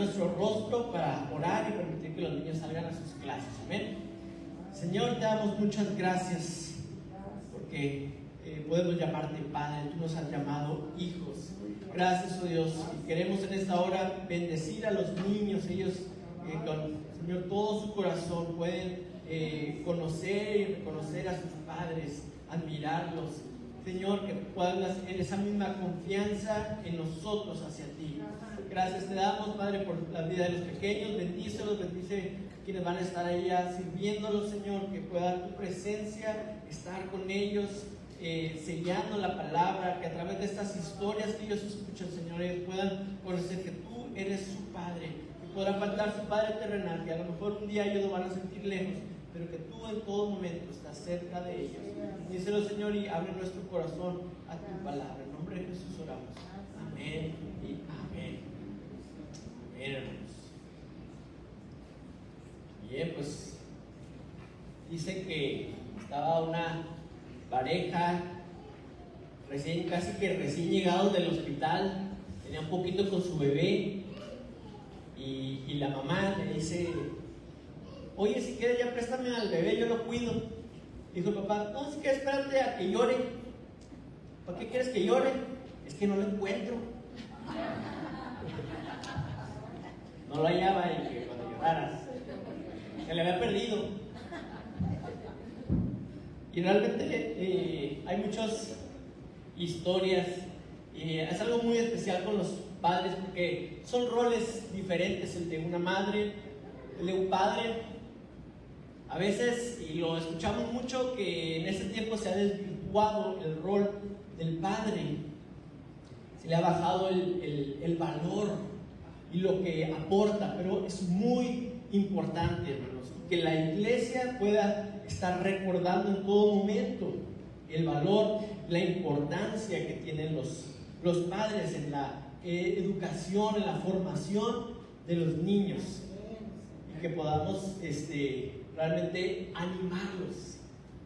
Nuestro rostro para orar y permitir que los niños salgan a sus clases. Amén. Señor, te damos muchas gracias porque podemos llamarte Padre. Tú nos has llamado hijos. Gracias, oh Dios. Y queremos en esta hora bendecir a los niños. Ellos con, Señor, todo su corazón pueden conocer y reconocer a sus padres, admirarlos. Señor, que puedan tener esa misma confianza en nosotros hacia ti. Gracias te damos, Padre, por la vida de los pequeños. Bendícelos, bendice quienes van a estar allá sirviéndolos, Señor. Que pueda tu presencia estar con ellos, sellando la palabra. Que a través de estas historias que ellos escuchan, Señor, ellos puedan conocer que tú eres su Padre. Que podrán faltar su Padre terrenal, que a lo mejor un día ellos lo van a sentir lejos, pero que tú en todo momento estás cerca de ellos. Díselo, Señor, y abre nuestro corazón a tu palabra. En nombre de Jesús oramos. Amén y amén. Amén, hermanos. Bien, pues dice que estaba una pareja casi que recién llegados del hospital, tenía un poquito con su bebé y la mamá le dice: oye, si quieres ya préstame al bebé, yo lo cuido. Dijo el papá: no, si quieres espérate a que llore. ¿Para qué quieres que llore? Es que no lo encuentro. No lo hallaba y que cuando lloraras se le había perdido. Y realmente hay muchas historias y es algo muy especial con los padres porque son roles diferentes: el de una madre, el de un padre. A veces, y lo escuchamos mucho, que en ese tiempo se ha desvirtuado el rol del padre, se le ha bajado el valor y lo que aporta, pero es muy importante, hermanos, que la iglesia pueda estar recordando en todo momento el valor, la importancia que tienen los padres en la educación, en la formación de los niños, y que podamos realmente animarlos,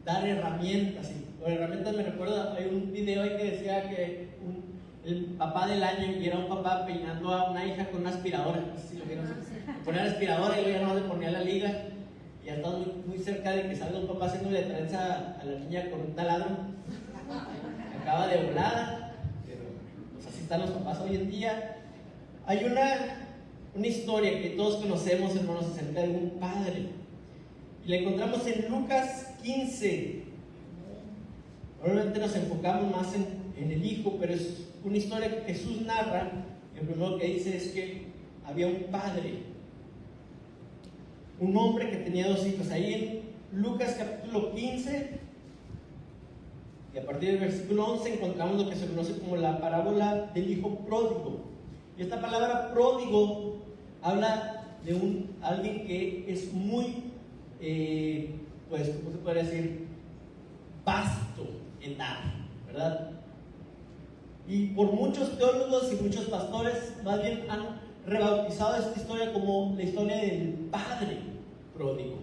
dar herramientas. Y por herramientas me recuerdo, hay un video ahí que decía que el papá del año, y era un papá peinando a una hija con una aspiradora. No sé si lo vieron. Ponía la aspiradora y luego ya no le ponía la liga. Y ya estaba muy cerca de que salga un papá haciéndole trenza a la niña con un taladro. Acaba de volada. Pero pues así están los papás hoy en día. Hay una historia que todos conocemos, hermanos, acerca de un padre. Y la encontramos en Lucas 15. Normalmente nos enfocamos más en el hijo, pero es una historia que Jesús narra. El primero que dice es que había un padre, un hombre que tenía dos hijos. Ahí en Lucas capítulo 15, y a partir del versículo 11 encontramos lo que se conoce como la parábola del hijo pródigo. Y esta palabra pródigo habla de alguien que es muy pues, ¿cómo se puede decir? Vasto en dar, ¿verdad? Y por muchos teólogos y muchos pastores más bien han rebautizado esta historia como la historia del padre pródigo,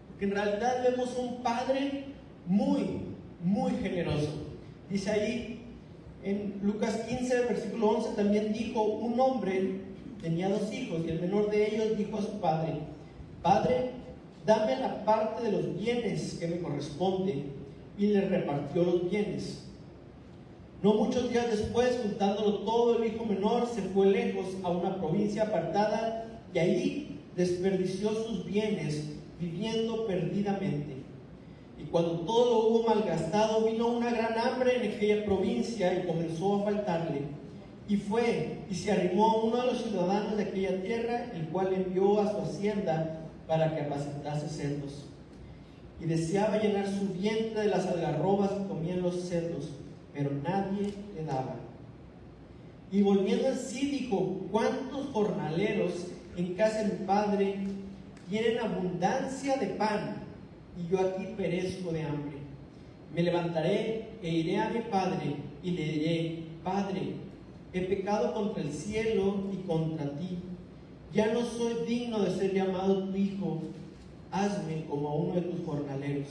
porque en realidad vemos un padre muy, muy generoso. Dice ahí en Lucas 15, versículo 11, también dijo: un hombre tenía dos hijos, y el menor de ellos dijo a su padre: Padre, dame la parte de los bienes que me corresponde. Y le repartió los bienes. No muchos días después, juntándolo todo, el hijo menor se fue lejos a una provincia apartada y ahí desperdició sus bienes viviendo perdidamente. Y cuando todo lo hubo malgastado, vino una gran hambre en aquella provincia y comenzó a faltarle. Y fue y se arrimó a uno de los ciudadanos de aquella tierra, el cual envió a su hacienda para que apacentase cerdos. Y deseaba llenar su vientre de las algarrobas que comían los cerdos, pero nadie le daba. Y volviendo en sí dijo: ¿cuántos jornaleros en casa de mi padre tienen abundancia de pan, y yo aquí perezco de hambre? Me levantaré e iré a mi padre y le diré: Padre, he pecado contra el cielo y contra ti. Ya no soy digno de ser llamado tu hijo. Hazme como a uno de tus jornaleros.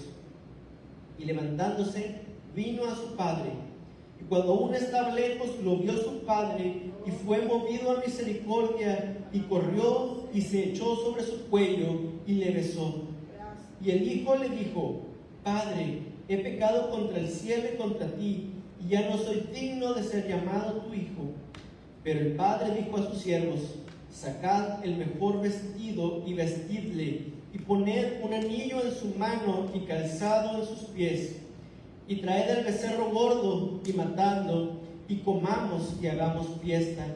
Y levantándose, vino a su padre. Y cuando aún estaba lejos, lo vio su padre, y fue movido a misericordia, y corrió y se echó sobre su cuello y le besó. Y el hijo le dijo: Padre, he pecado contra el cielo y contra ti, y ya no soy digno de ser llamado tu hijo. Pero el padre dijo a sus siervos: Sacad el mejor vestido y vestidle, y poned un anillo en su mano y calzado en sus pies, y traed el becerro gordo y matadlo, y comamos y hagamos fiesta.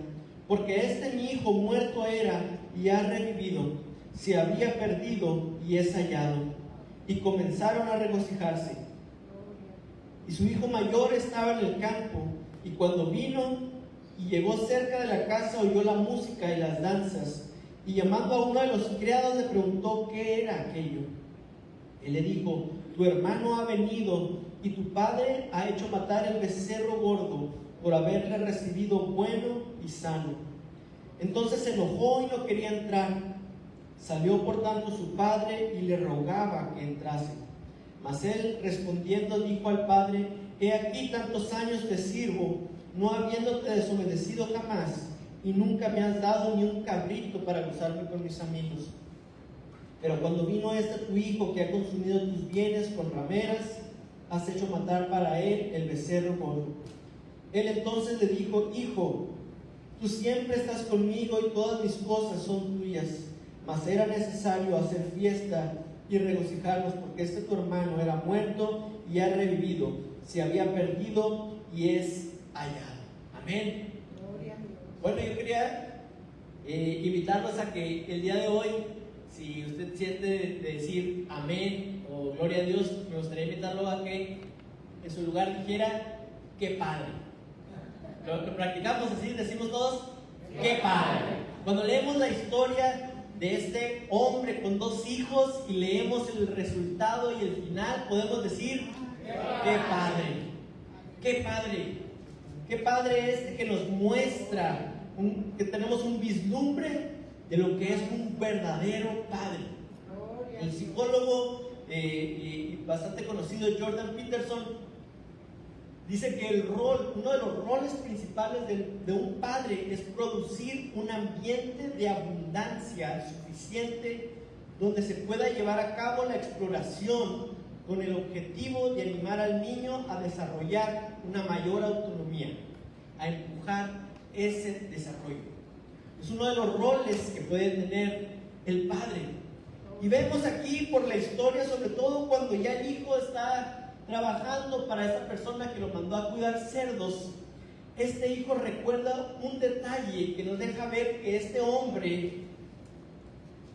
Porque este mi hijo muerto era y ha revivido, se había perdido y es hallado. Y comenzaron a regocijarse. Y su hijo mayor estaba en el campo, y cuando vino y llegó cerca de la casa, oyó la música y las danzas, y llamando a uno de los criados le preguntó qué era aquello. Él le dijo: Tu hermano ha venido, y tu padre ha hecho matar el becerro gordo, por haberle recibido bueno y sano. Entonces se enojó y no quería entrar. Salió por tanto su padre y le rogaba que entrase. Mas él respondiendo dijo al padre: He aquí tantos años te sirvo, no habiéndote desobedecido jamás, y nunca me has dado ni un cabrito para gozarme con mis amigos. Pero cuando vino tu hijo que ha consumido tus bienes con rameras, has hecho matar para él el becerro gordo. Él entonces le dijo: Hijo, tú siempre estás conmigo y todas mis cosas son tuyas, mas era necesario hacer fiesta y regocijarnos, porque tu hermano era muerto y ha revivido, se había perdido y es hallado. Amén. Bueno, yo quería invitarlos a que el día de hoy, si usted siente de decir amén o gloria a Dios, me gustaría invitarlo a que en su lugar dijera: ¡qué padre! Lo practicamos así, decimos todos: ¡qué padre! Cuando leemos la historia de este hombre con 2 hijos y leemos el resultado y el final, podemos decir: ¡qué padre! ¡Qué padre! ¡Qué padre que nos muestra que tenemos un vislumbre de lo que es un verdadero padre! El psicólogo bastante conocido Jordan Peterson dice que uno de los roles principales de un padre es producir un ambiente de abundancia suficiente donde se pueda llevar a cabo la exploración con el objetivo de animar al niño a desarrollar una mayor autonomía, a empujar ese desarrollo. Es uno de los roles que puede tener el padre. Y vemos aquí por la historia, sobre todo cuando ya el hijo está trabajando para esta persona que lo mandó a cuidar cerdos, este hijo recuerda un detalle que nos deja ver que este hombre,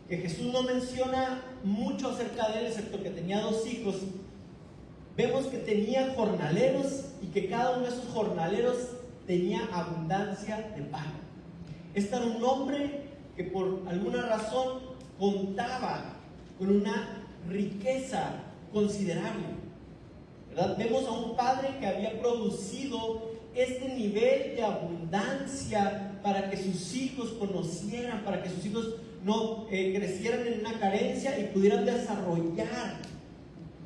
que Jesús no menciona mucho acerca de él, excepto que tenía 2 hijos, vemos que tenía jornaleros y que cada uno de esos jornaleros tenía abundancia de pan. Este era un hombre que por alguna razón contaba con una riqueza considerable, ¿verdad? Vemos a un padre que había producido este nivel de abundancia para que sus hijos conocieran, para que sus hijos no crecieran en una carencia y pudieran desarrollar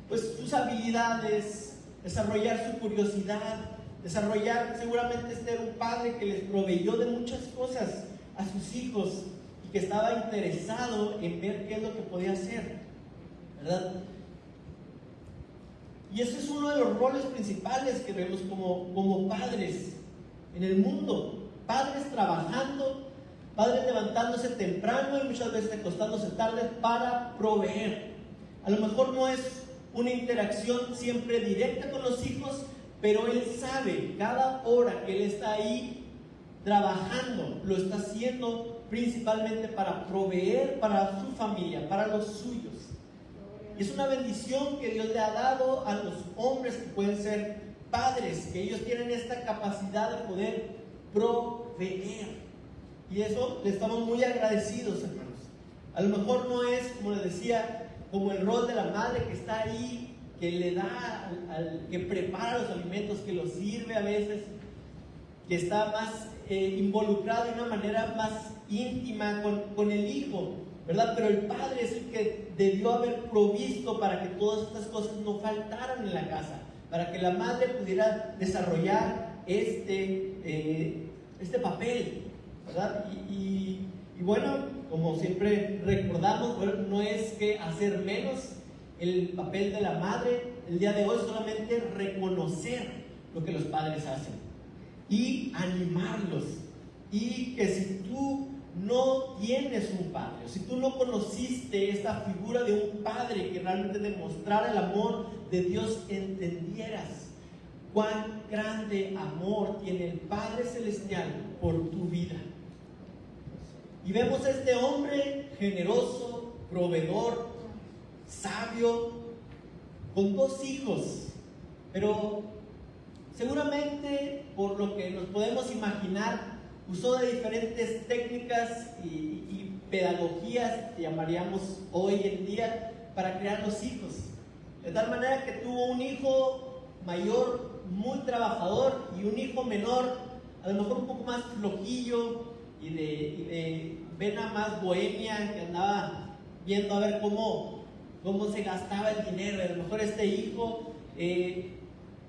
pues sus habilidades, desarrollar su curiosidad, desarrollar, seguramente era un padre que les proveyó de muchas cosas a sus hijos y que estaba interesado en ver qué es lo que podía hacer, ¿verdad? Y ese es uno de los roles principales que vemos como padres en el mundo. Padres trabajando, padres levantándose temprano y muchas veces acostándose tarde para proveer. A lo mejor no es una interacción siempre directa con los hijos, pero él sabe, cada hora que él está ahí trabajando, lo está haciendo principalmente para proveer para su familia, para los suyos. Y es una bendición que Dios le ha dado a los hombres que pueden ser padres, que ellos tienen esta capacidad de poder proveer. Y eso le estamos muy agradecidos, hermanos. A lo mejor no es, como les decía, como el rol de la madre que está ahí, que le da, que prepara los alimentos, que los sirve a veces, que está más involucrado de una manera más íntima con el hijo, ¿verdad? Pero el padre es el que debió haber provisto para que todas estas cosas no faltaran en la casa, para que la madre pudiera desarrollar este papel, ¿verdad? Y Y bueno, como siempre recordamos, bueno, no es que hacer menos el papel de la madre el día de hoy, solamente reconocer lo que los padres hacen y animarlos. Y que si tú no tienes un padre, o si tú no conociste esta figura de un padre que realmente demostrara el amor de Dios, entendieras cuán grande amor tiene el Padre Celestial por tu vida. Y vemos a este hombre generoso, proveedor, sabio, con 2 hijos, pero seguramente, por lo que nos podemos imaginar, usó de diferentes técnicas y pedagogías, que llamaríamos hoy en día, para crear los hijos. De tal manera que tuvo un hijo mayor muy trabajador y un hijo menor, a lo mejor un poco más flojillo y de vena más bohemia, que andaba viendo a ver cómo se gastaba el dinero. A lo mejor este hijo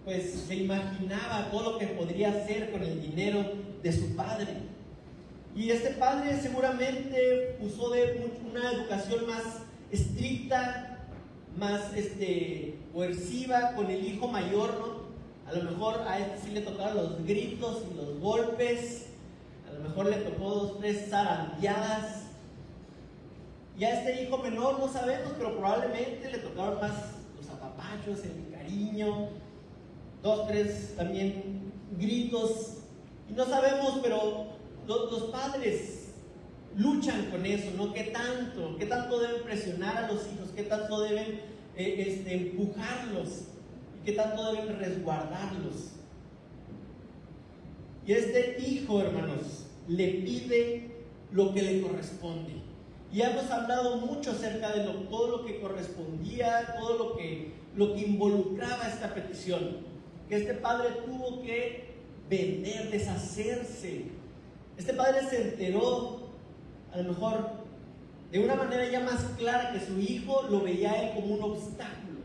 pues se imaginaba todo lo que podría hacer con el dinero de su padre. Y este padre seguramente usó de una educación más estricta, más coerciva con el hijo mayor, ¿no? A lo mejor a este sí le tocaron los gritos y los golpes, a lo mejor le tocó 2, 3 zarandeadas. Y a este hijo menor no sabemos, pero probablemente le tocaron más los apapachos, el cariño, 2, 3 también gritos. Y no sabemos, pero los padres luchan con eso, ¿no? ¿Qué tanto deben presionar a los hijos? ¿Qué tanto deben empujarlos? ¿Y qué tanto deben resguardarlos? Y este hijo, hermanos, le pide lo que le corresponde. Y hemos hablado mucho acerca de todo lo que correspondía, todo lo que involucraba esta petición. Que este padre tuvo que vender, deshacerse. Este padre se enteró, a lo mejor de una manera ya más clara, que su hijo lo veía a él como un obstáculo.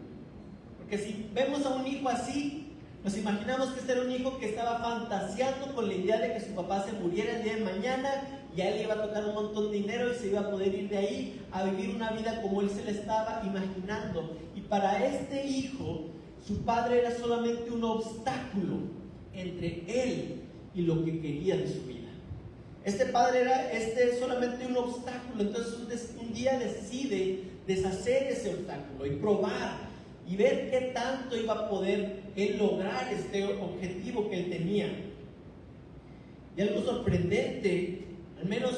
Porque si vemos a un hijo así, nos imaginamos que este era un hijo que estaba fantaseando con la idea de que su papá se muriera el día de mañana y a él le iba a tocar un montón de dinero y se iba a poder ir de ahí a vivir una vida como él se le estaba imaginando. Y para este hijo, su padre era solamente un obstáculo entre él y lo que quería de su vida. Este padre era solamente un obstáculo. Entonces un día decide deshacer ese obstáculo y probar y ver qué tanto iba a poder él lograr este objetivo que él tenía. Y algo sorprendente, al menos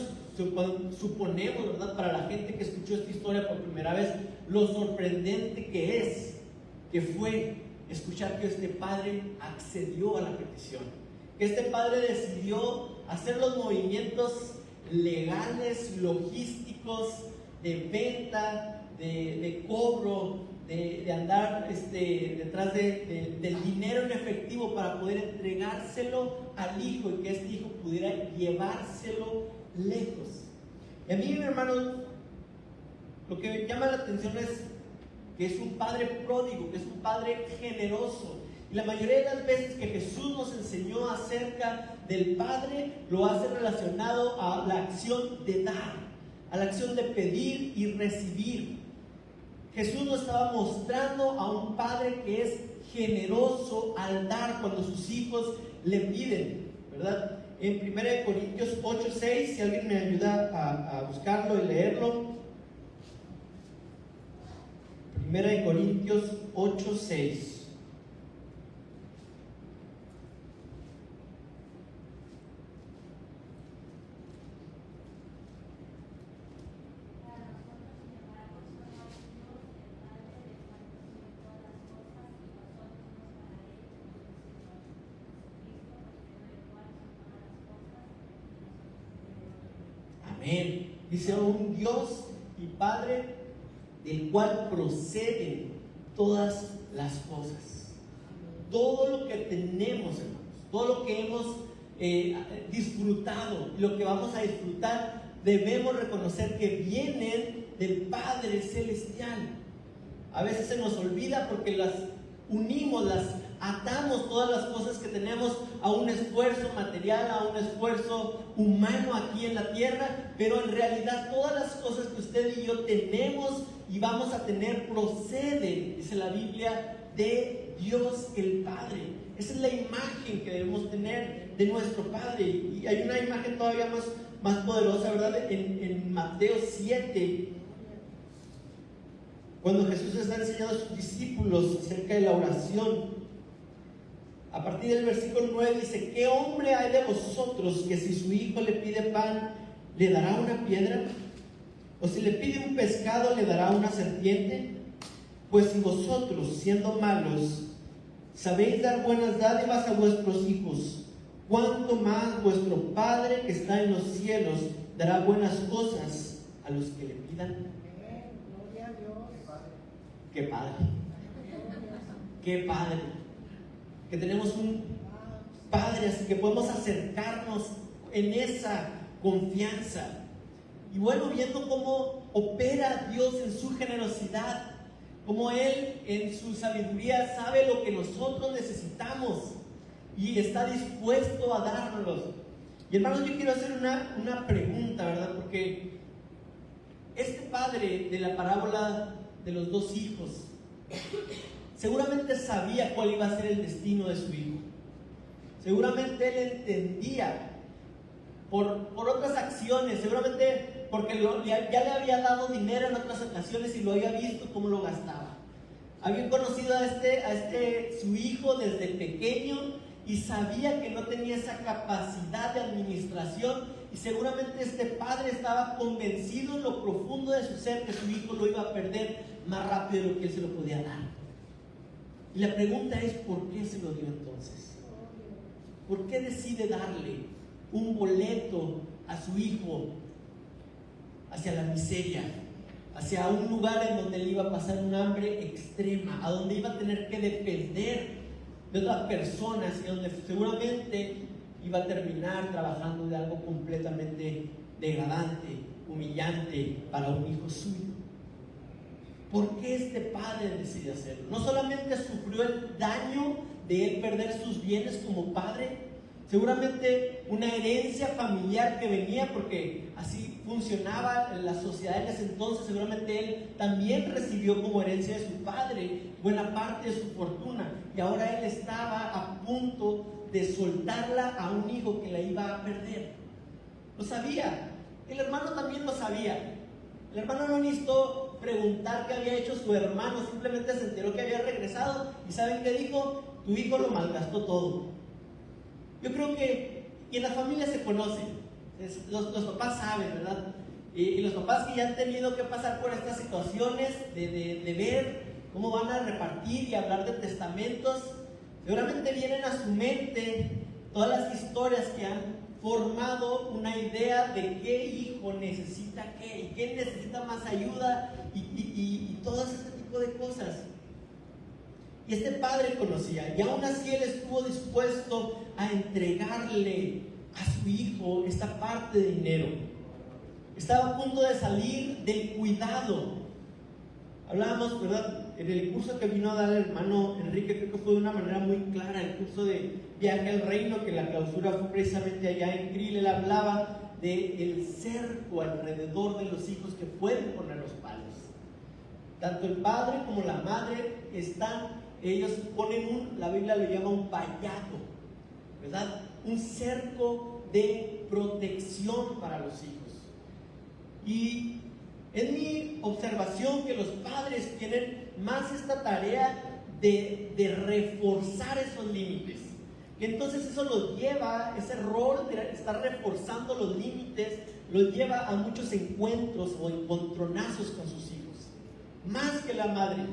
suponemos, ¿verdad?, para la gente que escuchó esta historia por primera vez, lo sorprendente que fue escuchar que este padre accedió a la petición, que este padre decidió hacer los movimientos legales, logísticos, de venta, de cobro, de andar detrás del dinero en efectivo para poder entregárselo al hijo y que este hijo pudiera llevárselo lejos. Y a mí, mi hermano, lo que me llama la atención es que es un padre pródigo, que es un padre generoso. Y la mayoría de las veces que Jesús nos enseñó acerca del Padre, lo hace relacionado a la acción de dar, a la acción de pedir y recibir. Jesús nos estaba mostrando a un Padre que es generoso al dar cuando sus hijos le piden, ¿verdad? En 1 Corintios 8:6, si alguien me ayuda a buscarlo y leerlo. 1 Corintios 8:6. Amén. Dice: un Dios y Padre del cual proceden todas las cosas. Todo lo que tenemos, hermanos, todo lo que hemos disfrutado, lo que vamos a disfrutar, debemos reconocer que vienen del Padre Celestial. A veces se nos olvida porque las unimos, las atamos todas las cosas que tenemos a un esfuerzo material, a un esfuerzo humano aquí en la tierra, pero en realidad todas las cosas que usted y yo tenemos y vamos a tener proceden, dice la Biblia, de Dios el Padre. Esa es la imagen que debemos tener de nuestro Padre. Y hay una imagen todavía más poderosa, ¿verdad? En Mateo 7, cuando Jesús está enseñando a sus discípulos acerca de la oración. A partir del versículo 9 dice: ¿qué hombre hay de vosotros que si su hijo le pide pan, le dará una piedra? ¿O si le pide un pescado, le dará una serpiente? Pues si vosotros, siendo malos, sabéis dar buenas dádivas a vuestros hijos, ¿cuánto más vuestro Padre que está en los cielos dará buenas cosas a los que le pidan? Gloria a Dios. ¡Qué padre! ¡Qué padre! Que tenemos un Padre así que podemos acercarnos en esa confianza. Y bueno, viendo cómo opera Dios en su generosidad, como Él en su sabiduría sabe lo que nosotros necesitamos y está dispuesto a dárnoslo. Y hermanos, yo quiero hacer una pregunta, ¿verdad? Porque este padre de la parábola de los dos hijos seguramente sabía cuál iba a ser el destino de su hijo. Seguramente él entendía por otras acciones, seguramente porque ya le había dado dinero en otras ocasiones y lo había visto cómo lo gastaba. Había conocido a su hijo desde pequeño y sabía que no tenía esa capacidad de administración, y seguramente este padre estaba convencido en lo profundo de su ser que su hijo lo iba a perder más rápido de lo que él se lo podía dar. Y la pregunta es: ¿por qué se lo dio entonces? ¿Por qué decide darle un boleto a su hijo hacia la miseria, hacia un lugar en donde él iba a pasar un hambre extrema, a donde iba a tener que depender de otras personas y donde seguramente iba a terminar trabajando de algo completamente degradante, humillante para un hijo suyo? ¿Por qué este padre decide hacerlo? No solamente sufrió el daño de él perder sus bienes como padre, seguramente una herencia familiar que venía, porque así funcionaba la sociedad en ese entonces. Seguramente él también recibió como herencia de su padre buena parte de su fortuna, y ahora él estaba a punto de soltarla a un hijo que la iba a perder. Lo sabía, el hermano también lo sabía. El hermano no necesitó preguntar qué había hecho su hermano, simplemente se enteró que había regresado, y ¿saben qué dijo? Tu hijo lo malgastó todo. Yo creo que, y en la familia se conocen, los papás saben, ¿verdad? Y los papás que ya han tenido que pasar por estas situaciones de ver cómo van a repartir y hablar de testamentos, seguramente vienen a su mente todas las historias que han formado una idea de qué hijo necesita qué, y quién necesita más ayuda, y todo ese tipo de cosas. Y este padre conocía, y aún así él estuvo dispuesto a entregarle a su hijo esta parte de dinero. Estaba a punto de salir del cuidado. Hablábamos, ¿verdad?, en el curso que vino a dar el hermano Enrique, creo que fue de una manera muy clara, el curso de Viaje al Reino, que la clausura fue precisamente allá en Krill. Él hablaba del cerco alrededor de los hijos que pueden poner los padres. Tanto el padre como la madre ellos ponen la Biblia lo llama un vallado, ¿verdad? Un cerco de protección para los hijos. Y es mi observación que los padres tienen más esta tarea de reforzar esos límites. Y entonces eso los lleva, ese rol de estar reforzando los límites, los lleva a muchos encuentros o encontronazos con sus hijos. Más que la madre.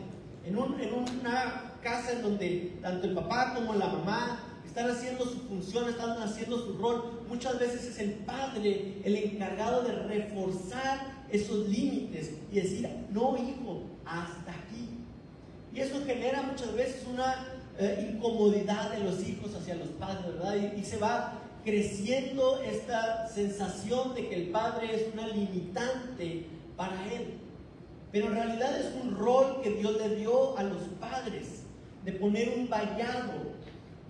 En una casa en donde tanto el papá como la mamá están haciendo su función, están haciendo su rol, muchas veces es el padre el encargado de reforzar esos límites y decir: no, hijo, hasta aquí. Y eso genera muchas veces una incomodidad de los hijos hacia los padres, ¿verdad? Y se va creciendo esta sensación de que el padre es una limitante para él. Pero en realidad es un rol que Dios le dio a los padres. de poner un vallado,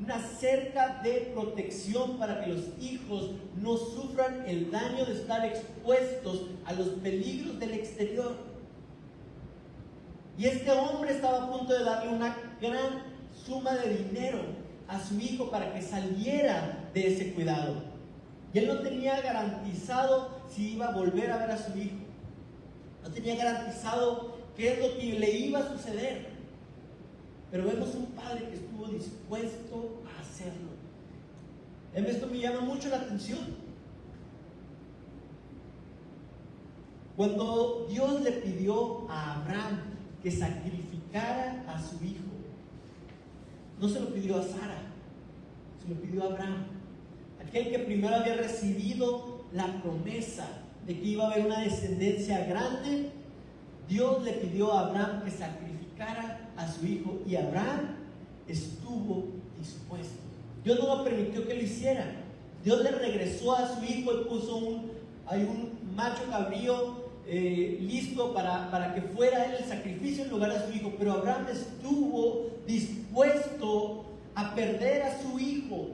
una cerca de protección para que los hijos no sufran el daño de estar expuestos a los peligros del exterior. Y este hombre estaba a punto de darle una gran suma de dinero a su hijo para que saliera de ese cuidado. Y él no tenía garantizado si iba a volver a ver a su hijo. No tenía garantizado qué es lo que le iba a suceder. Pero vemos un padre que estuvo dispuesto a hacerlo. Esto me llama mucho la atención. Cuando Dios le pidió a Abraham que sacrificara a su hijo, no se lo pidió a Sara, se lo pidió a Abraham, aquel que primero había recibido la promesa de que iba a haber una descendencia grande. Dios le pidió a Abraham que sacrificara a su hijo y Abraham estuvo dispuesto. Dios no lo permitió que lo hiciera. Dios le regresó a su hijo y puso un macho cabrío listo para que fuera él el sacrificio en lugar de su hijo. Pero Abraham estuvo dispuesto a perder a su hijo,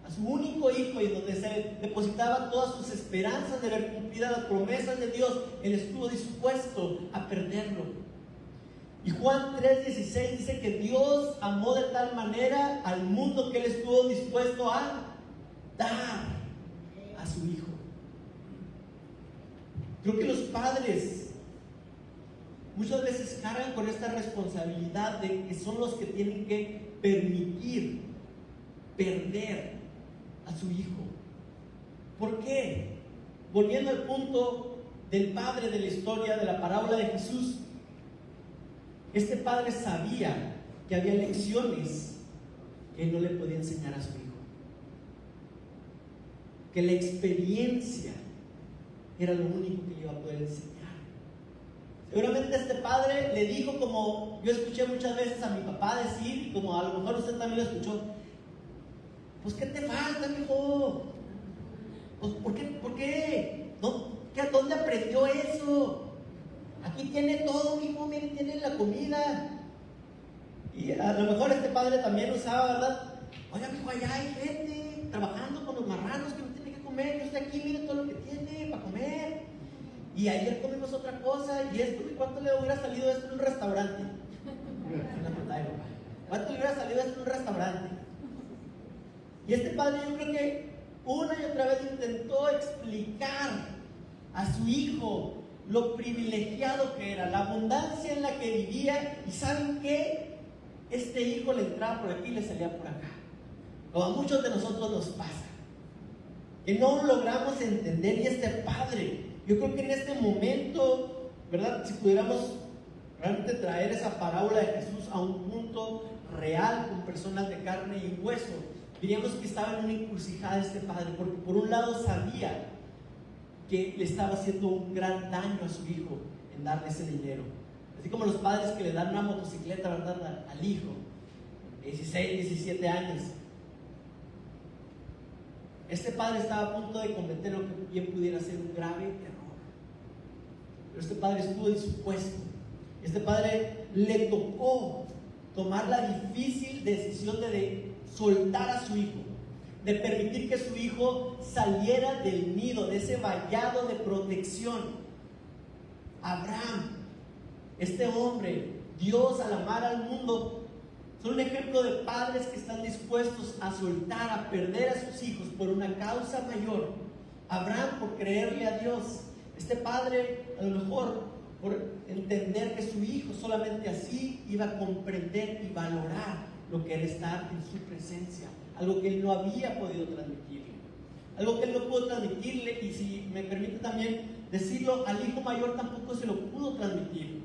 a su único hijo, y donde se depositaba todas sus esperanzas de ver cumplidas las promesas de Dios. Él estuvo dispuesto a perderlo. Y Juan 3:16 dice que Dios amó de tal manera al mundo que Él estuvo dispuesto a dar a su hijo. Creo que los padres muchas veces cargan con esta responsabilidad de que son los que tienen que permitir perder a su hijo. ¿Por qué? Volviendo al punto del padre de la historia de la parábola de Jesús, este padre sabía que había lecciones que él no le podía enseñar a su hijo, que la experiencia era lo único que le iba a poder enseñar. Seguramente este padre le dijo, como yo escuché muchas veces a mi papá decir, y como a lo mejor usted también lo escuchó: pues ¿qué te falta, mijo? Pues ¿por qué? ¿Dónde aprendió eso? Aquí tiene todo, mijo, miren, tiene la comida. Y a lo mejor este padre también usaba, ¿verdad? Oiga, mijo, allá hay gente trabajando con los marranos que no tiene que comer. Yo estoy aquí, miren todo lo que tiene para comer. Y ayer comimos otra cosa, y esto, ¿y cuánto le hubiera salido esto en un restaurante? ¿Cuánto le hubiera salido esto en un restaurante? Y este padre, yo creo que una y otra vez intentó explicar a su hijo lo privilegiado que era, la abundancia en la que vivía. Y ¿saben qué? Este hijo le entraba por aquí y le salía por acá, como a muchos de nosotros nos pasa, que no logramos entender. Y este padre, yo creo que en este momento, ¿verdad?, si pudiéramos realmente traer esa parábola de Jesús a un punto real con personas de carne y hueso, diríamos que estaba en una encrucijada este padre, porque por un lado sabía que le estaba haciendo un gran daño a su hijo en darle ese dinero. Así como los padres que le dan una motocicleta, ¿verdad?, al hijo, 16, 17 años. Este padre estaba a punto de cometer lo que bien pudiera ser un grave error. Pero este padre estuvo dispuesto. Este padre le tocó tomar la difícil decisión de soltar a su hijo, de permitir que su hijo saliera del nido, de ese vallado de protección. Abraham, este hombre, Dios al amar al mundo, son un ejemplo de padres que están dispuestos a soltar, a perder a sus hijos por una causa mayor. Abraham, por creerle a Dios. Este padre, a lo mejor por entender que su hijo solamente así iba a comprender y valorar lo que era estar en su presencia, algo que él no había podido transmitirle, algo que él no pudo transmitirle. Y si me permite también decirlo, al hijo mayor tampoco se lo pudo transmitir.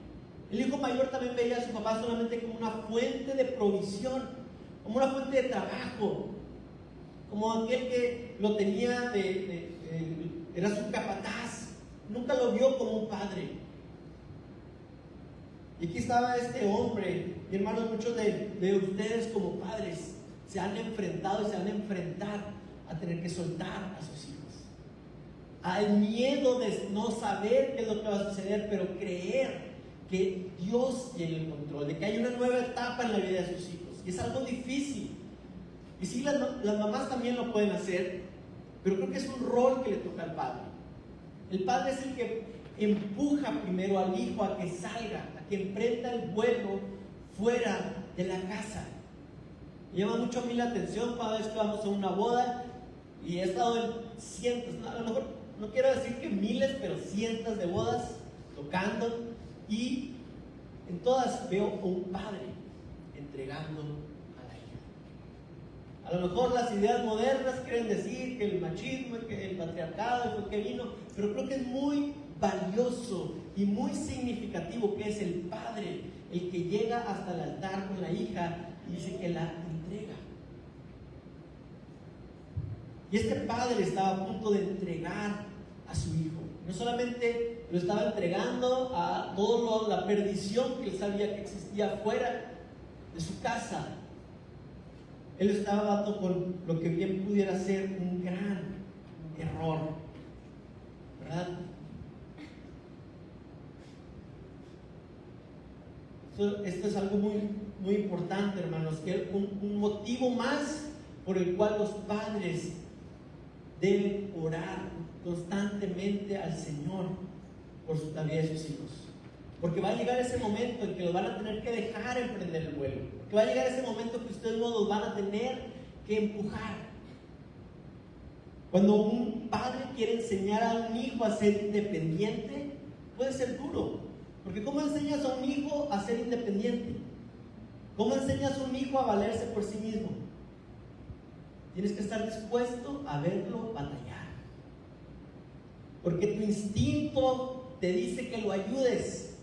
El hijo mayor también veía a su papá solamente como una fuente de provisión, como una fuente de trabajo, como aquel que lo tenía era su capataz. Nunca lo vio como un padre. Y aquí estaba este hombre. Y hermanos, muchos de ustedes como padres se han enfrentado y se van a enfrentar a tener que soltar a sus hijos, al miedo de no saber qué es lo que va a suceder, pero creer que Dios tiene el control, de que hay una nueva etapa en la vida de sus hijos. y es algo difícil. Y sí, las mamás también lo pueden hacer, pero creo que es un rol que le toca al padre. El padre es el que empuja primero al hijo a que salga, a que emprenda el vuelo fuera de la casa. Me llama mucho a mí la atención cada vez que vamos a una boda, y he estado en cientos, a lo mejor no quiero decir que miles, pero cientos de bodas tocando, y en todas veo a un padre entregando a la hija. A lo mejor las ideas modernas quieren decir que el machismo, que el patriarcado fue que vino, pero creo que es muy valioso y muy significativo que es el padre el que llega hasta el altar con la hija y dice que la entrega. Y este padre estaba a punto de entregar a su hijo. No solamente lo estaba entregando a toda la perdición que él sabía que existía fuera de su casa. Él estaba dando con lo que bien pudiera ser un gran error, ¿verdad? Esto es algo muy, muy importante, hermanos, que un motivo más por el cual los padres deben orar constantemente al Señor por la vida de sus hijos. Porque va a llegar ese momento en que los van a tener que dejar emprender el vuelo. Que va a llegar ese momento que ustedes no los van a tener que empujar. Cuando un padre quiere enseñar a un hijo a ser independiente, puede ser duro. Porque ¿cómo enseñas a un hijo a ser independiente? ¿Cómo enseñas a un hijo a valerse por sí mismo? Tienes que estar dispuesto a verlo batallar. Porque tu instinto te dice que lo ayudes,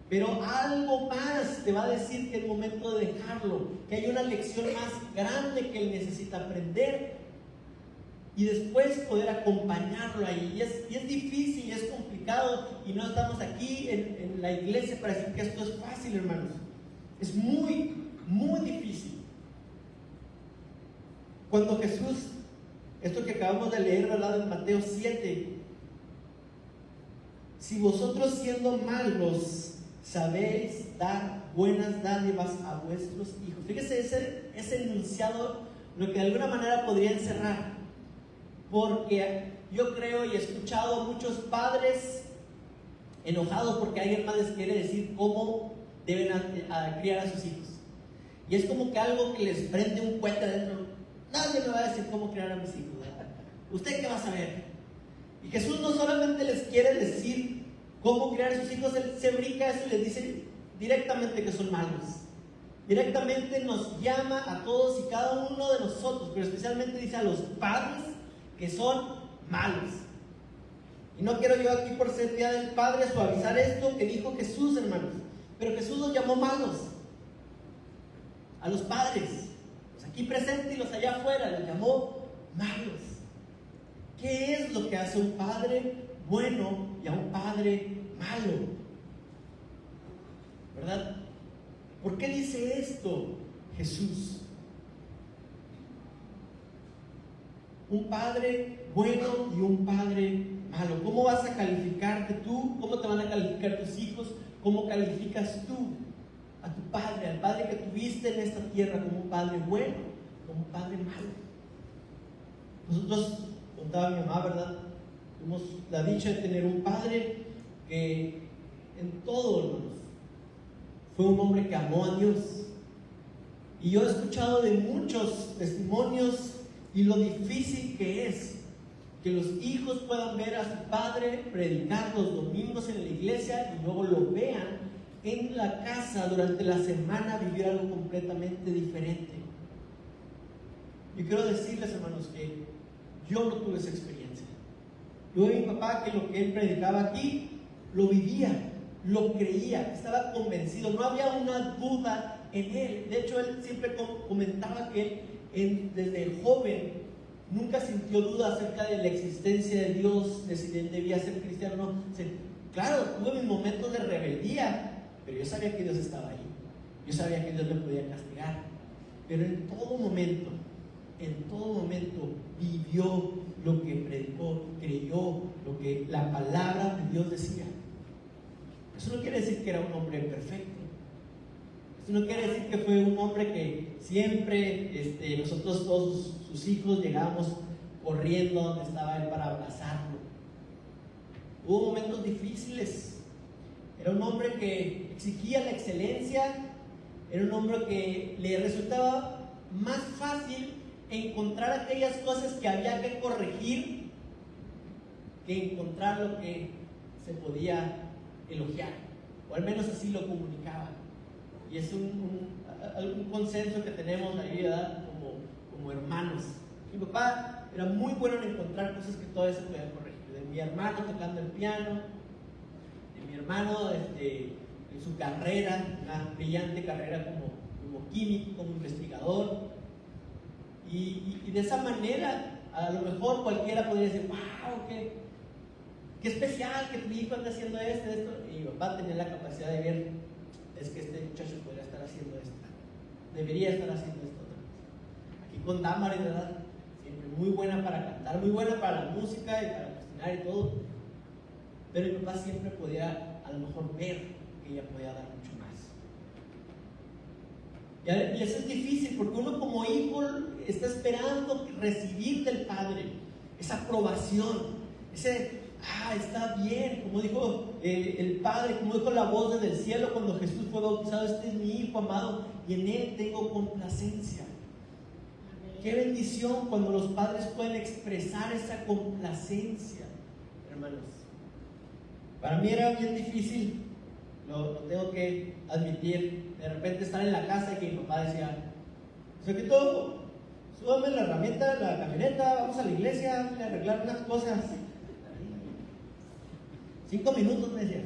pero algo más te va a decir que es momento de dejarlo, que hay una lección más grande que él necesita aprender y después poder acompañarlo ahí. Y es difícil, y es complicado, y no estamos aquí en la iglesia para decir que esto es fácil, hermanos. Es muy, muy difícil. Cuando Jesús, esto que acabamos de leer, ¿verdad? En Mateo 7, si vosotros siendo malos sabéis dar buenas dádivas a vuestros hijos. Fíjese ese enunciado, lo que de alguna manera podría encerrar, porque yo creo y he escuchado a muchos padres enojados porque alguien más les quiere decir cómo deben criar a sus hijos, y es como que algo que les prende un cohete adentro. Nadie me va a decir cómo criar a mis hijos, ¿verdad? ¿Usted qué va a saber? Y Jesús no solamente les quiere decir cómo criar a sus hijos, él se brinca eso y les dice directamente que son malos. Directamente nos llama a todos y cada uno de nosotros, pero especialmente dice a los padres que son malos. Y no quiero yo aquí por ser día del padre suavizar esto que dijo Jesús, hermanos, pero Jesús los llamó malos a los padres, los aquí presentes y los allá afuera, los llamó malos. ¿Qué es lo que hace un padre bueno y a un padre malo? ¿Verdad? ¿Por qué dice esto Jesús? Un padre bueno y un padre malo. ¿Cómo vas a calificarte tú? ¿Cómo te van a calificar tus hijos? ¿Cómo calificas tú a tu padre, al padre que tuviste en esta tierra, como un padre bueno, como un padre malo? Nosotros, contaba mi mamá, ¿verdad? Tuvimos la dicha de tener un padre que en todo, hermanos, fue un hombre que amó a Dios. Y yo he escuchado de muchos testimonios y lo difícil que es que los hijos puedan ver a su padre predicar los domingos en la iglesia y luego lo vean en la casa durante la semana vivir algo completamente diferente. Yo quiero decirles, hermanos, que yo no tuve esa experiencia. Yo vi a mi papá que lo que él predicaba aquí lo vivía, lo creía, estaba convencido, no había una duda en él. De hecho, él siempre comentaba que él, desde joven, nunca sintió duda acerca de la existencia de Dios, de si él debía ser cristiano o no. Claro, tuve mis momentos de rebeldía, pero yo sabía que Dios estaba ahí. Yo sabía que Dios me podía castigar. Pero en todo momento vivió lo que predicó, creyó lo que la palabra de Dios decía. Eso no quiere decir que era un hombre perfecto. Esto no quiere decir que fue un hombre que siempre nosotros todos sus hijos llegábamos corriendo donde estaba él para abrazarlo. Hubo momentos difíciles. Era un hombre que exigía la excelencia. Era un hombre que le resultaba más fácil encontrar aquellas cosas que había que corregir que encontrar lo que se podía elogiar, o al menos así lo comunicaba. Y es un consenso que tenemos ahí, ¿verdad? Como hermanos. Mi papá era muy bueno en encontrar cosas que todavía se podían corregir. De mi hermano tocando el piano, de mi hermano en su carrera, una brillante carrera como químico, como investigador. Y de esa manera, a lo mejor cualquiera podría decir, wow, qué especial que tu hijo anda haciendo esto. Y mi papá tenía la capacidad de ver, es que este muchacho podría estar haciendo esto, debería estar haciendo esto. Aquí con Damaris, ¿verdad? Siempre muy buena para cantar, muy buena para la música y para cocinar y todo. Pero mi papá siempre podía a lo mejor ver que ella podía dar mucho más. Y eso es difícil porque uno como hijo está esperando recibir del Padre esa aprobación, está bien, como dijo el Padre, como dijo la voz desde el cielo cuando Jesús fue bautizado: este es mi Hijo amado y en él tengo complacencia. Qué bendición cuando los padres pueden expresar esa complacencia, hermanos. Para mí era bien difícil, lo tengo que admitir, de repente estar en la casa y que mi papá decía: Soquito, súbame la herramienta, la camioneta, vamos a la iglesia a arreglar unas cosas. 5 minutos me decía.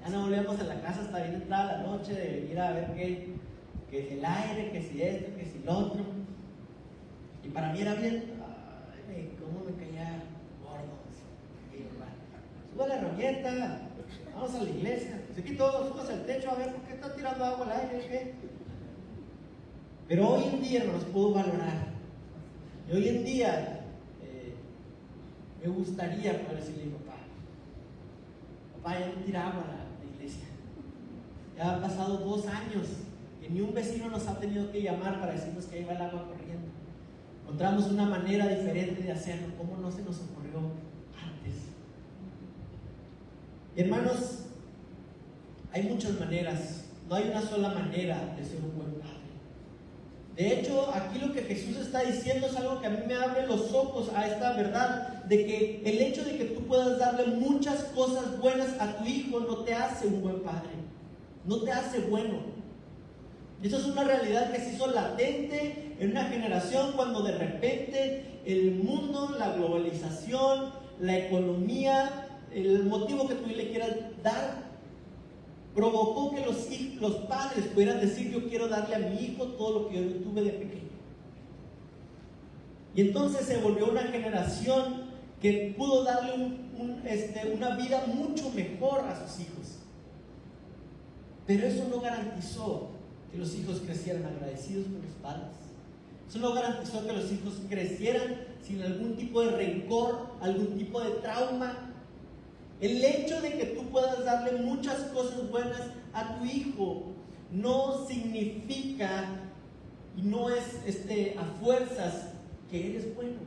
Ya no volvíamos a la casa hasta bien entrada la noche, de venir a ver que si el aire, que si esto, que si lo otro. Y para mí era bien, cómo me caía gordo. Suba la herramienta, vamos a la iglesia. Soquito, subas al techo a ver por qué está tirando agua al aire, ¿qué? Pero hoy en día, hermanos, puedo valorar. Y hoy en día me gustaría poder decirle a mi papá: papá, ya no tira agua a la iglesia. Ya han pasado 2 años que ni un vecino nos ha tenido que llamar para decirnos que ahí va el agua corriendo. Encontramos una manera diferente de hacerlo. ¿Cómo no se nos ocurrió antes? Y hermanos, hay muchas maneras. No hay una sola manera de ser un buen padre. De hecho, aquí lo que Jesús está diciendo es algo que a mí me abre los ojos a esta verdad, de que el hecho de que tú puedas darle muchas cosas buenas a tu hijo no te hace un buen padre, no te hace bueno. Eso es una realidad que se hizo latente en una generación cuando de repente el mundo, la globalización, la economía, el motivo que tú le quieras dar, provocó que los padres pudieran decir: yo quiero darle a mi hijo todo lo que yo tuve de pequeño. Y entonces se volvió una generación que pudo darle una vida mucho mejor a sus hijos. Pero eso no garantizó que los hijos crecieran agradecidos con los padres. Eso no garantizó que los hijos crecieran sin algún tipo de rencor, algún tipo de trauma. El hecho de que tú puedas darle muchas cosas buenas a tu hijo no significa y no es a fuerzas que eres bueno.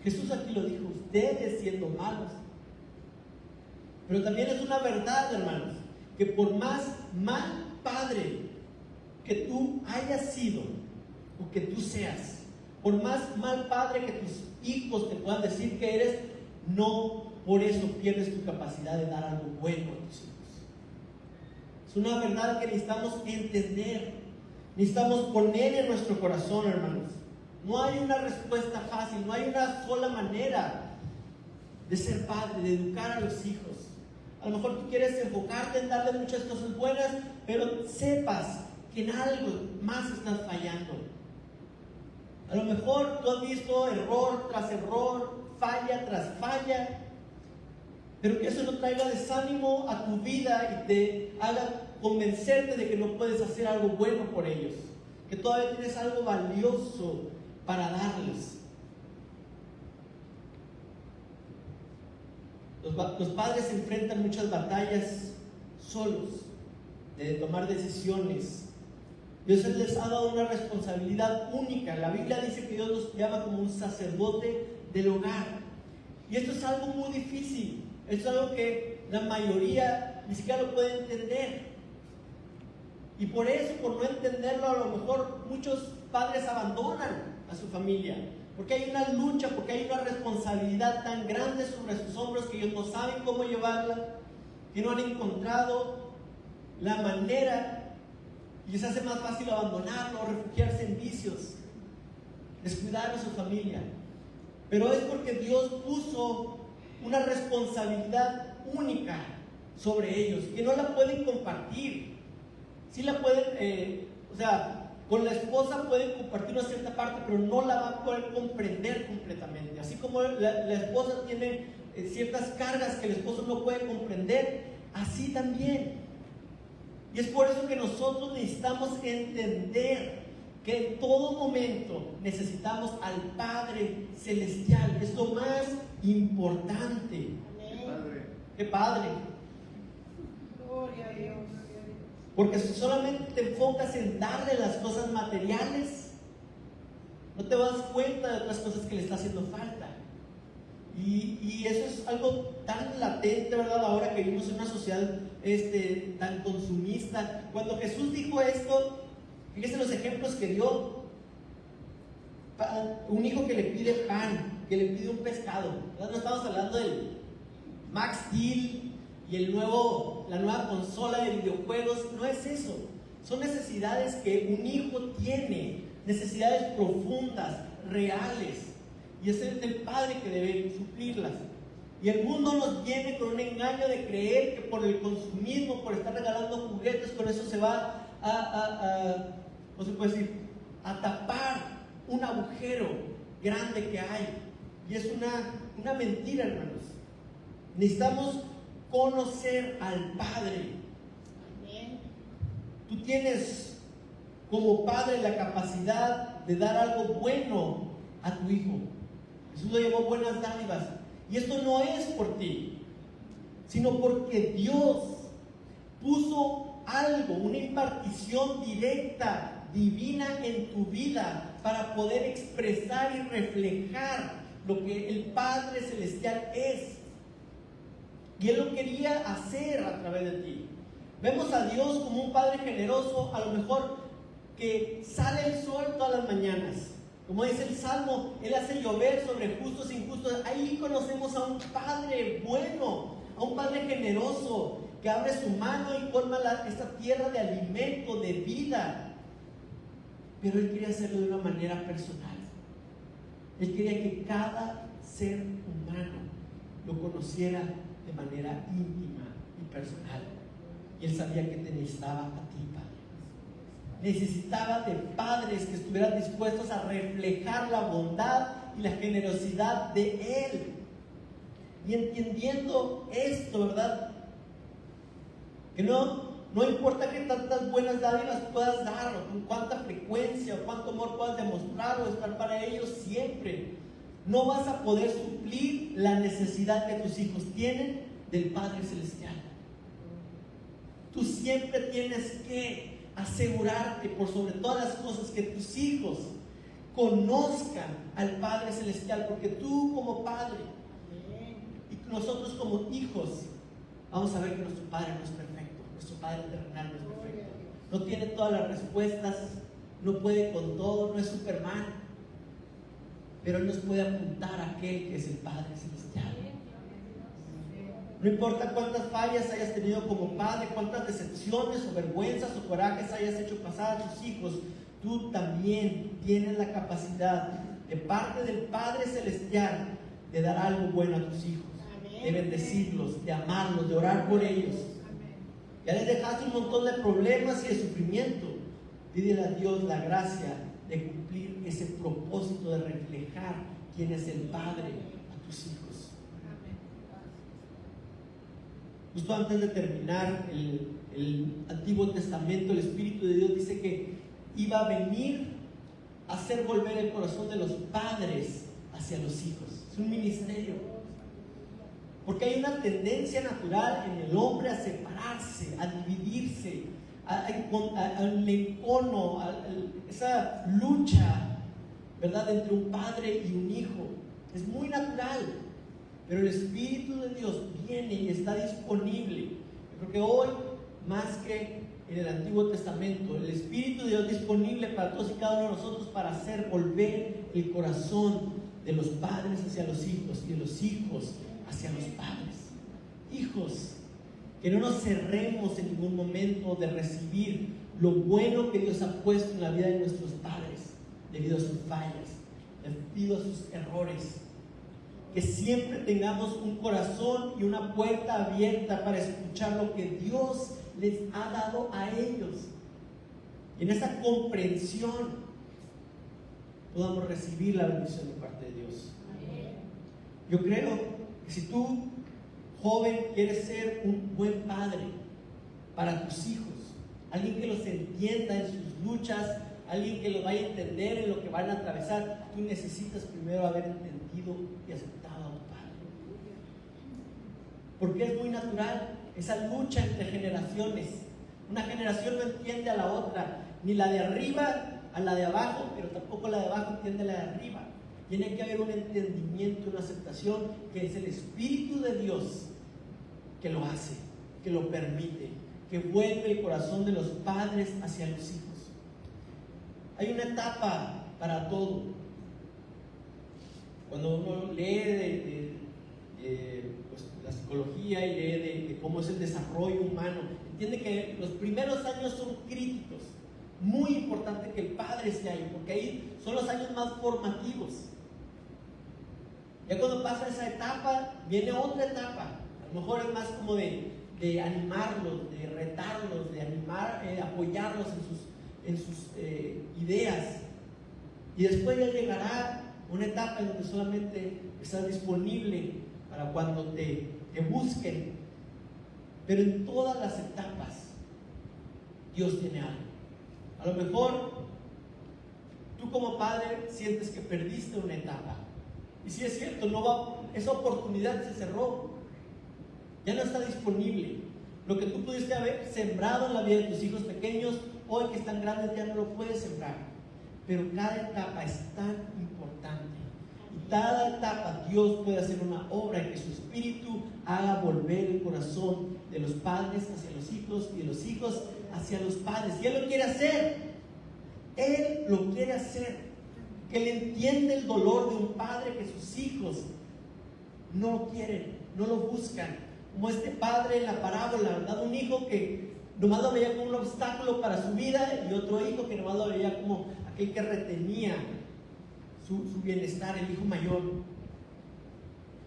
Jesús aquí lo dijo: ustedes siendo malos. Pero también es una verdad, hermanos, que por más mal padre que tú hayas sido o que tú seas, por más mal padre que tus hijos te puedan decir que eres, no por eso pierdes tu capacidad de dar algo bueno a tus hijos. Es una verdad que necesitamos entender, necesitamos poner en nuestro corazón, hermanos. No hay una respuesta fácil, no hay una sola manera de ser padre, de educar a los hijos. A lo mejor tú quieres enfocarte en darle muchas cosas buenas, pero sepas que en algo más estás fallando. A lo mejor tú has visto error tras error, falla tras falla, pero que eso no traiga desánimo a tu vida y te haga convencerte de que no puedes hacer algo bueno por ellos, que todavía tienes algo valioso para darles. Los padres enfrentan muchas batallas solos, de tomar decisiones. Dios les ha dado una responsabilidad única. La Biblia dice que Dios nos llama como un sacerdote del hogar. Y esto es algo muy difícil. Esto es algo que la mayoría ni siquiera lo puede entender. Y por eso, por no entenderlo, a lo mejor muchos padres abandonan a su familia. Porque hay una lucha, porque hay una responsabilidad tan grande sobre sus hombros que ellos no saben cómo llevarla, que no han encontrado la manera. Y les hace más fácil abandonarlo o refugiarse en vicios, descuidar a su familia. Pero es porque Dios puso una responsabilidad única sobre ellos, que no la pueden compartir. Sí la pueden, con la esposa pueden compartir una cierta parte, pero no la van a poder comprender completamente. Así como la esposa tiene ciertas cargas que el esposo no puede comprender, así también. Y es por eso que nosotros necesitamos entender que en todo momento necesitamos al Padre Celestial. Es lo más importante. Amén. ¡Qué padre! Gloria a Dios. Porque si solamente te enfocas en darle las cosas materiales, no te das cuenta de otras cosas que le está haciendo falta. Y eso es algo tan latente, ¿verdad? Ahora que vivimos en una sociedad tan consumista. Cuando Jesús dijo esto, fíjense los ejemplos que dio. Un hijo que le pide pan, que le pide un pescado, ¿verdad? No estamos hablando del Max Steel y la nueva consola de videojuegos. No es eso. Son necesidades que un hijo tiene, necesidades profundas, reales, y es el Padre que debe suplirlas. Y el mundo nos viene con un engaño de creer que por el consumismo, por estar regalando juguetes, con eso se va ¿cómo se puede decir? A tapar un agujero grande que hay. Y es una mentira, hermanos. Necesitamos conocer al Padre. Amén. Tú tienes como padre la capacidad de dar algo bueno a tu hijo. Jesús lo llamó buenas dádivas. Y esto no es por ti, sino porque Dios puso algo, una impartición directa, divina en tu vida, para poder expresar y reflejar lo que el Padre Celestial es. Y Él lo quería hacer a través de ti. Vemos a Dios como un Padre generoso, a lo mejor que sale el sol todas las mañanas. Como dice el Salmo, Él hace llover sobre justos e injustos. Ahí conocemos a un Padre bueno, a un Padre generoso, que abre su mano y forma esta tierra de alimento, de vida. Pero Él quería hacerlo de una manera personal. Él quería que cada ser humano lo conociera de manera íntima y personal. Y Él sabía que te necesitaba a ti, Padre. Necesitaba de padres que estuvieran dispuestos a reflejar la bondad y la generosidad de Él. Y entendiendo esto, ¿verdad? Que no importa qué tantas buenas dádivas puedas dar, o con cuánta frecuencia, o cuánto amor puedas demostrar, o estar para ellos siempre, no vas a poder suplir la necesidad que tus hijos tienen del Padre Celestial. Tú siempre tienes que asegurarte, por sobre todas las cosas, que tus hijos conozcan al Padre Celestial, porque tú como padre y nosotros como hijos vamos a ver que nuestro Padre no es perfecto, nuestro Padre terrenal no es perfecto, no tiene todas las respuestas, no puede con todo, no es Superman, pero Él nos puede apuntar a aquel que es el Padre Celestial. No importa cuántas fallas hayas tenido como padre, cuántas decepciones o vergüenzas o corajes hayas hecho pasar a tus hijos, tú también tienes la capacidad de parte del Padre Celestial de dar algo bueno a tus hijos. Amén. De bendecirlos, de amarlos, de orar por ellos. Amén. Ya les dejaste un montón de problemas y de sufrimiento. Pídele a Dios la gracia de cumplir ese propósito de reflejar quién es el Padre a tus hijos. Justo antes de terminar el Antiguo Testamento, el Espíritu de Dios dice que iba a venir a hacer volver el corazón de los padres hacia los hijos. Es un ministerio. Porque hay una tendencia natural en el hombre a separarse, a dividirse, al encono, esa lucha, ¿verdad?, entre un padre y un hijo. Es muy natural, pero el Espíritu de Dios viene y está disponible. Yo creo que hoy, más que en el Antiguo Testamento, el Espíritu de Dios es disponible para todos y cada uno de nosotros para hacer volver el corazón de los padres hacia los hijos y de los hijos hacia los padres. Hijos, que no nos cerremos en ningún momento de recibir lo bueno que Dios ha puesto en la vida de nuestros padres, debido a sus fallas, debido a sus errores. Que siempre tengamos un corazón y una puerta abierta para escuchar lo que Dios les ha dado a ellos. Y en esa comprensión podamos recibir la bendición de parte de Dios. Yo creo que si tú, joven, quieres ser un buen padre para tus hijos, alguien que los entienda en sus luchas, alguien que los vaya a entender en lo que van a atravesar, tú necesitas primero haber entendido y aceptado a tu padre. Porque es muy natural esa lucha entre generaciones. Una generación no entiende a la otra, ni la de arriba a la de abajo, pero tampoco la de abajo entiende a la de arriba. Tiene que haber un entendimiento, una aceptación, que es el Espíritu de Dios que lo hace, que lo permite, que vuelve el corazón de los padres hacia los hijos. Hay una etapa para todo. Cuando uno lee pues, la psicología y lee de cómo es el desarrollo humano, entiende que los primeros años son críticos. Muy importante que el padre esté ahí, porque ahí son los años más formativos. Ya cuando pasa esa etapa, viene otra etapa. A lo mejor es más como de animarlos, de retarlos, de animar, apoyarlos en sus ideas. Y después ya llegará una etapa en donde solamente estás disponible para cuando te busquen. Pero en todas las etapas Dios tiene algo. A lo mejor tú como padre sientes que perdiste una etapa. Y si es cierto, esa oportunidad se cerró. Ya no está disponible. Lo que tú pudiste haber sembrado en la vida de tus hijos pequeños, hoy que están grandes ya no lo puedes sembrar. Pero cada etapa es tan importante. Y cada etapa Dios puede hacer una obra en que su Espíritu haga volver el corazón de los padres hacia los hijos y de los hijos hacia los padres. Y Él lo quiere hacer. Él lo quiere hacer. Que Él entiende el dolor de un padre que sus hijos no lo quieren, no lo buscan. Como este padre en la parábola, ¿verdad? Un hijo que nomás lo veía como un obstáculo para su vida, y otro hijo que nomás lo veía como aquel que retenía su bienestar, el hijo mayor.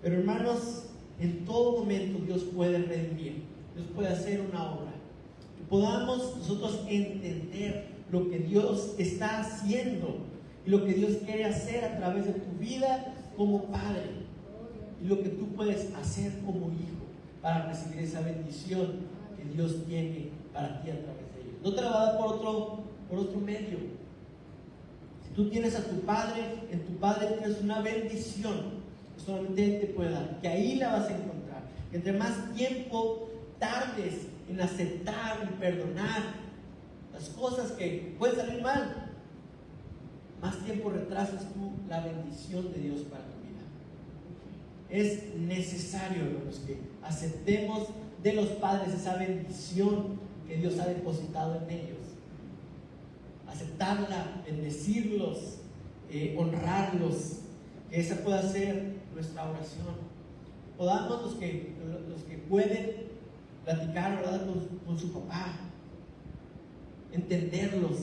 Pero hermanos, en todo momento Dios puede redimir, Dios puede hacer una obra. Que podamos nosotros entender lo que Dios está haciendo y lo que Dios quiere hacer a través de tu vida como padre, y lo que tú puedes hacer como hijo para recibir esa bendición que Dios tiene para ti a través de ellos. No te la va a dar por otro medio. Si tú tienes a tu padre, en tu padre tienes una bendición que solamente Él te puede dar, que ahí la vas a encontrar. Que entre más tiempo tardes en aceptar y perdonar las cosas que pueden salir mal, más tiempo retrasas tú la bendición de Dios para tu vida. Es necesario, hermanos, que aceptemos de los padres esa bendición que Dios ha depositado en ellos. Aceptarla, bendecirlos, honrarlos, que esa pueda ser nuestra oración. Podamos los que pueden platicar, ¿verdad?, con su papá, entenderlos,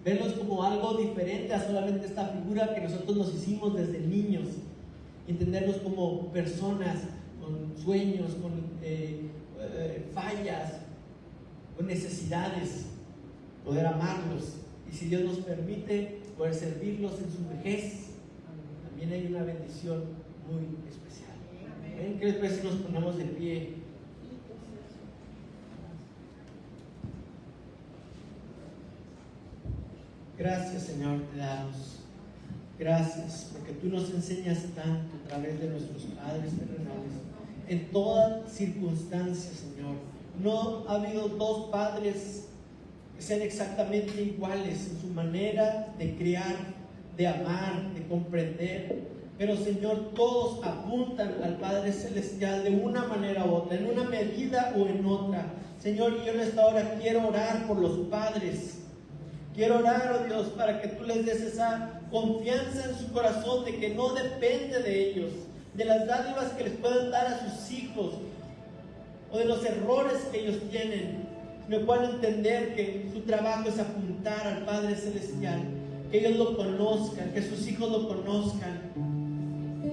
verlos como algo diferente a solamente esta figura que nosotros nos hicimos desde niños, entenderlos como personas con sueños, con fallas, con necesidades, poder amarlos, y si Dios nos permite, poder servirlos en su vejez. También hay una bendición muy especial. ¿Ven? ¿Qué les parece si nos ponemos de pie? Gracias, Señor, te damos. Gracias porque tú nos enseñas tanto a través de nuestros padres terrenales. En toda circunstancia, Señor. No ha habido dos padres que sean exactamente iguales en su manera de criar, de amar, de comprender. Pero Señor, todos apuntan al Padre Celestial de una manera u otra, en una medida o en otra. Señor, yo en esta hora quiero orar por los padres. Quiero orar, oh Dios, para que tú les des esa confianza en su corazón de que no depende de ellos, de las dádivas que les puedan dar a sus hijos o de los errores que ellos tienen, sino puedan entender que su trabajo es apuntar al Padre Celestial, que ellos lo conozcan, que sus hijos lo conozcan,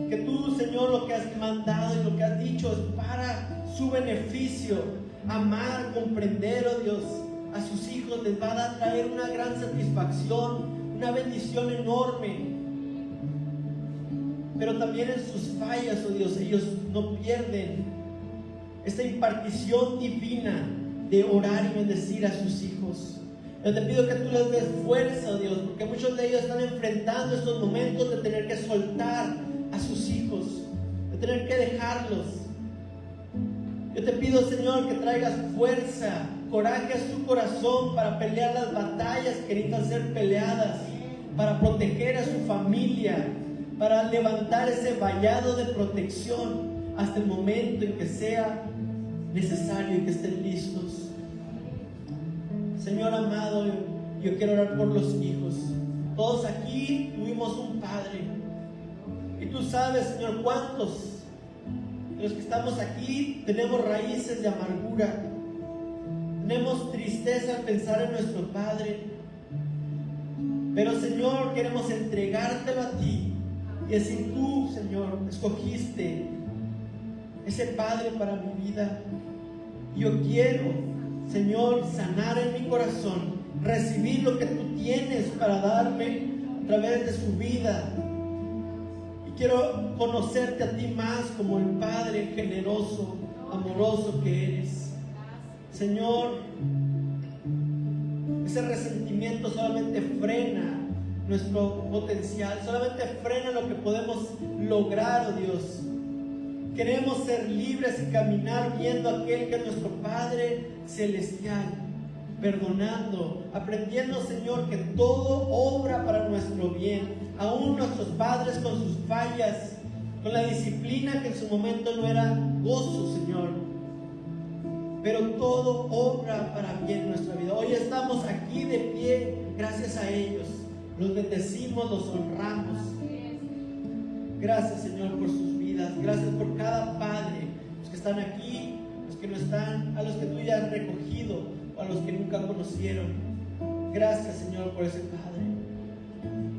que tú, Señor, lo que has mandado y lo que has dicho es para su beneficio. Amar, comprender, oh Dios, a sus hijos les va a traer una gran satisfacción, una bendición enorme. Pero también en sus fallas, oh Dios, ellos no pierden esta impartición divina de orar y bendecir a sus hijos. Yo te pido que tú les des fuerza, oh Dios, porque muchos de ellos están enfrentando estos momentos de tener que soltar a sus hijos, de tener que dejarlos. Yo te pido, Señor, que traigas fuerza, coraje a su corazón para pelear las batallas que necesitan ser peleadas, para proteger a su familia, para levantar ese vallado de protección hasta el momento en que sea necesario y que estén listos. Señor amado, yo quiero orar por los hijos. Todos aquí tuvimos un padre, y tú sabes, Señor, cuántos de los que estamos aquí tenemos raíces de amargura, tenemos tristeza al pensar en nuestro padre. Pero, Señor, queremos entregártelo a ti y decir: tú, Señor, escogiste ese padre para mi vida. Yo quiero, Señor, sanar en mi corazón, recibir lo que tú tienes para darme a través de su vida. Y quiero conocerte a ti más como el Padre generoso, amoroso que eres. Señor, ese resentimiento solamente frena nuestro potencial, solamente frena lo que podemos lograr, oh Dios. Queremos ser libres y caminar viendo a aquel que es nuestro Padre Celestial, perdonando, aprendiendo, Señor, que todo obra para nuestro bien, aún nuestros padres con sus fallas, con la disciplina que en su momento no era gozo, Señor, pero todo obra para bien en nuestra vida. Hoy estamos aquí de pie gracias a ellos, los bendecimos, los honramos. Gracias, Señor, por sus vidas. Gracias por cada padre, los que están aquí, los que no están, a los que tú ya has recogido o a los que nunca conocieron. Gracias, Señor, por ese Padre,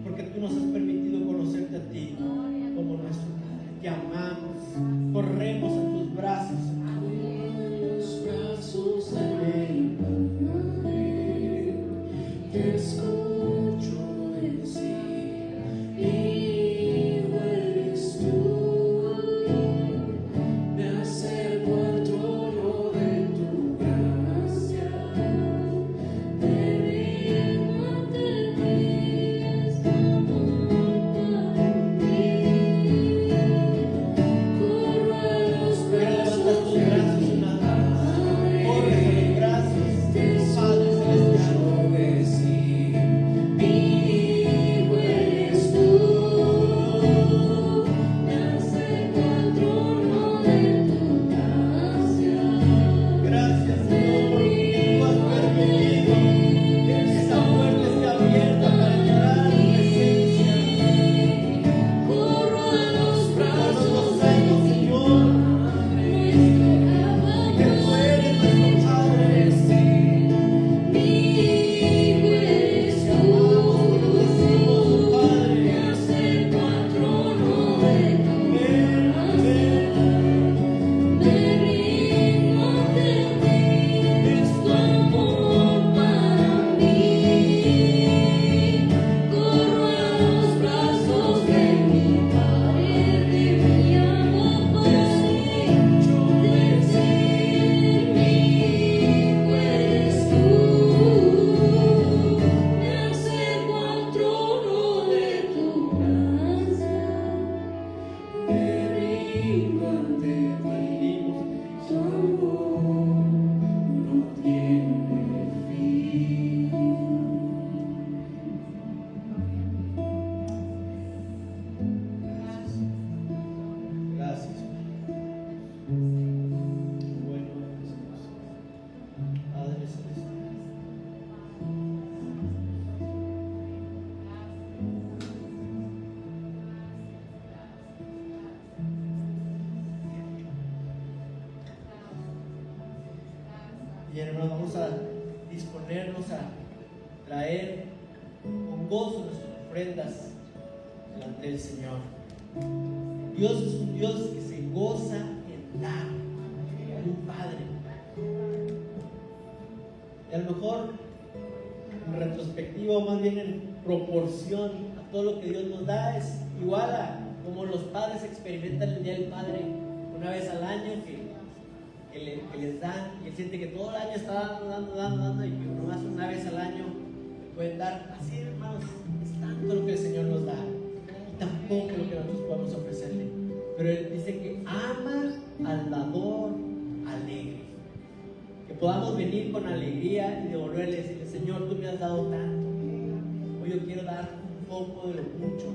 porque tú nos has permitido conocerte a ti como nuestro Padre. Te amamos, corremos en tus brazos, Amén. Te escucho decir: hijo eres tú. Me acerco al trono de tu gracia, me rindo ante ti, estando en ti. Corro a los brazos nombre, Señor. Bien, hermanos, vamos a disponernos a traer con gozo nuestras ofrendas delante del Señor. Dios es un Dios que se goza en dar, como un Padre. Y a lo mejor en retrospectiva, o más bien en proporción a todo lo que Dios nos da, es igual a como los padres experimentan el Día del Padre una vez al año que les dan, y él siente que todo el año está dando, y que nomás una vez al año le pueden dar. Así, hermanos, es tanto lo que el Señor nos da y tampoco lo que nosotros podemos ofrecerle. Pero Él dice que ama al dador alegre, que podamos venir con alegría y devolverle y decirle: Señor, tú me has dado tanto, hoy yo quiero dar un poco de lo mucho